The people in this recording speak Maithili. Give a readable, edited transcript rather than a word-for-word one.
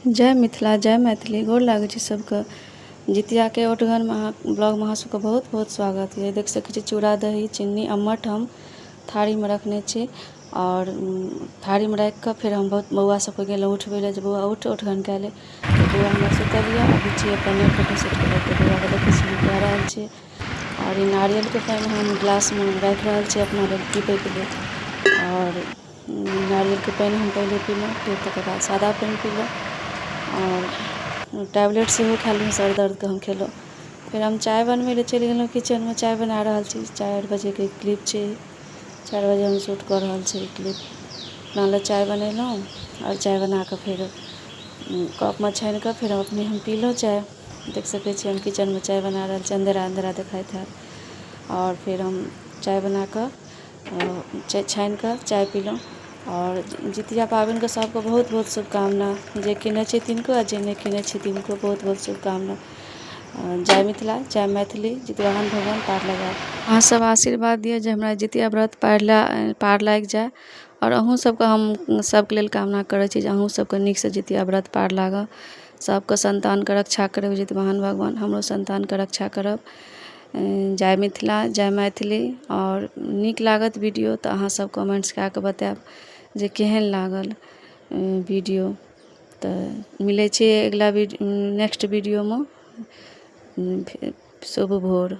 जय मिथिला जय मैथिली गोर लागै छी सबके। जितिया के ओठगन में ब्लॉग में अहाँ सबके बहुत बहुत स्वागत है। देख सकै छी चूड़ा दही चीनी अम्मट हम थारी में रखने छी और थारी में रख के फिर हम बहुत बौआ सबके गेलहुँ उठबै लए जे बौआ उठ ओठगन कए ले। तो बौआ हमरा सुतल यऽ अभी छियै पनीर फोटो सेट कर के बौआ के देखै छी कह रहल छी। और नारियल के पानि हम गिलास में राख रहल छी अपना लेल पीबै के लेल। और नारियल के पानि हम पहले पीलहुँ फिर तकर बाद सादा पानि पीलहुँ और टैबलेट सेहो खा लेलहुँ सर दर्द के हम खेलहुँ। फिर हम चाय बनबै लए चलि गेलहुँ किचन में चाय बना रहल छी। 4 बजे के क्लिप छै 4 बजे हम शूट कर रहल छी क्लिप। अपना लए चाय बनेलहुँ और चाय बना कऽ फिर कप में छानि कऽ फिर अपने हम पीलहुँ चाय। देख सकै छी हम किचन में चाय बना रहल छी अंधेरा अंधेरा देखाइत हैत। और फिर हम चाय बना कऽ छानि कऽ चाय पीलहुँ। और जितिया पाबनि के सबके बहुत बहुत शुभकामना। जे केने छै तिनको आ जे नहि केने छै तिनको बहुत बहुत शुभकामना। जय मिथिला जय मैथिली जितवाहन भगवान पार लगाए। अहाँ सब आशीर्वाद दिअ जे हमरा जितिया व्रत पार लागि जाए। और अहूँ सबके हम सबके लेल कामना करै छी जे अहूँ सबके नीकसँ जितिया व्रत पार लागऽ। सबके संतानके रक्षा करब जितवाहन भगवान हमरो संतानके रक्षा करब। जय मिथिला जय मैथिली। और नीक लागत वीडियो तऽ अहाँ सब कमेंट्स कए कऽ बताएब जे केहन लागल वीडियो। तऽ मिलै छै अगिला नेक्स्ट वीडियो में। शुभ भोर।